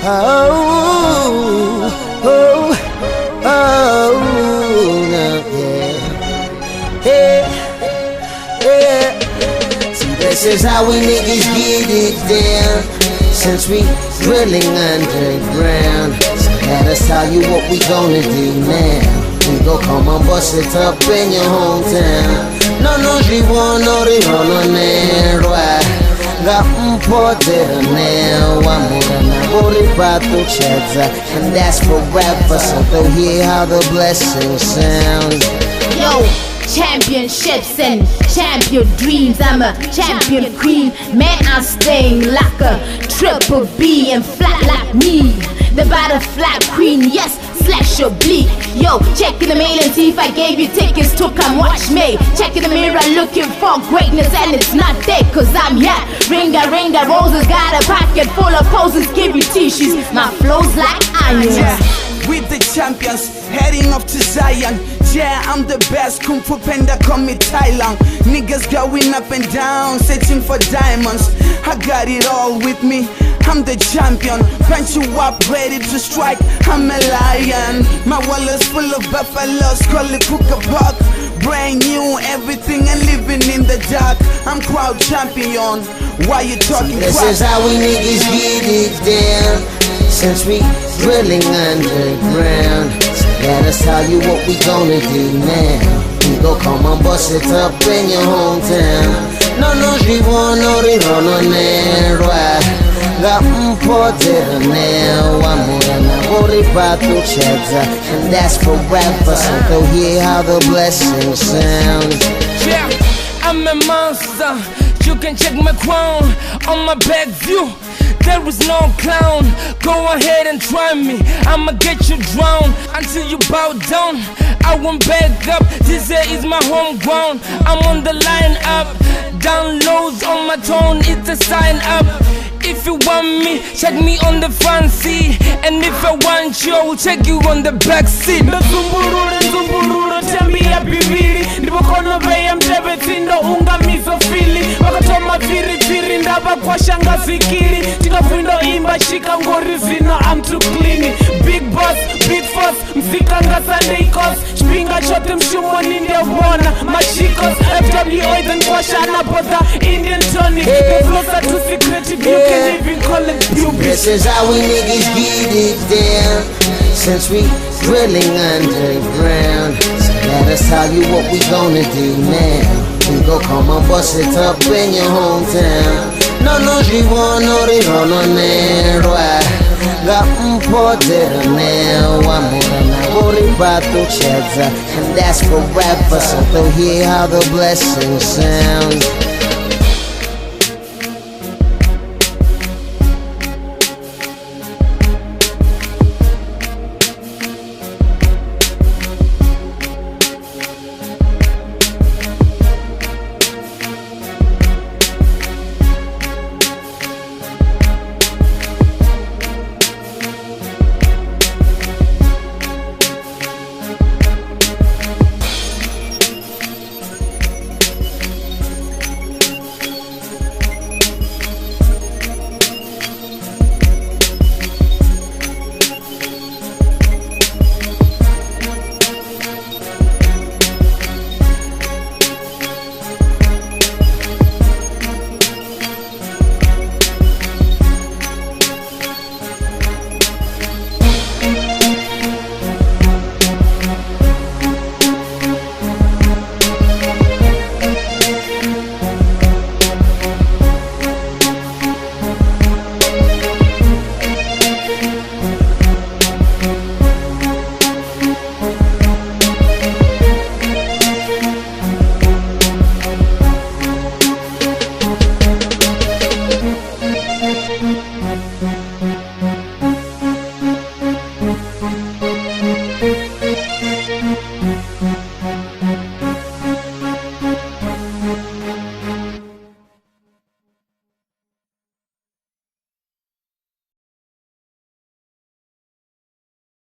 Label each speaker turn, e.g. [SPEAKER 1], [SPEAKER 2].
[SPEAKER 1] Oh, oh, oh, no, yeah, yeah. See, this is how we niggas get it down. Since we drilling underground, so let us tell you what we gonna do now. We go come and bust it up in your hometown. Non scrivono nero, ga un po' del neo, amore lavori fatto c'ezza, and that's forever. So go hear how the blessing sounds.
[SPEAKER 2] Yo, championships and champion dreams. I'm a champion queen, man. I'm staying like a triple B and flat like me. The butterfly queen, yes, slash your bleak. Yo, checking the mail and see if I gave you tickets to come watch me. Checking the mirror looking for greatness and it's not there, cause I'm here. Ringa, ringa, roses, got a pocket full of poses, give you tissues. My flow's like iron.
[SPEAKER 3] Yeah, with the champions, heading off to Zion. Yeah, I'm the best, Kung Fu Panda, call me Thailand. Niggas going up and down, searching for diamonds. I got it all with me, I'm the champion. Punch you up, ready to strike, I'm a lion. My wallet's full of buffaloes, call it cook-a-buck. Brand new, everything and living in the dark. I'm crowd champion, why you talking crap?
[SPEAKER 1] This is how we niggas get it down. Since we drilling underground, so let us tell you what we gonna do now. We go come and bust it up in your hometown. Non scrivono nero, ga un po' del neo, amore lavori fatto c'ezza, and that's forever. So go hear how the blessing sounds.
[SPEAKER 4] Yeah, I'm a monster. You can check my crown on my back view. There is no clown. Go ahead and try me. I'ma get you drowned until you bow down. I won't back up. This here is my home ground. I'm on the line up. Downloads on my tone. It's a sign up. If you want me, check me on the front seat. And if I want you, I will check you on the back seat. Nzumbururu, tembea bibili. Ndipokono beya mtebetindo unga Mizo Phyll. Wakatoma firifiri ndaba kwa shanga zikiri. Tikafundo imba shika ngori zino, I'm too clean. Big boss, big force, mzika nga Sunday cost. Shpinga chote mshumo ninde wana. Mashikos, FWO then kwa shana bota Indian tonic. The closer to secretive, you can even call it beauty.
[SPEAKER 1] This is how we niggas get it down. Since we drilling underground, so let us tell you what we gonna do now. We go come and bust it up in your hometown. Non scrivono nero, ga un po' del neo, amore lavori fatto c'ezza, and that's forever. So go hear how the blessing sounds.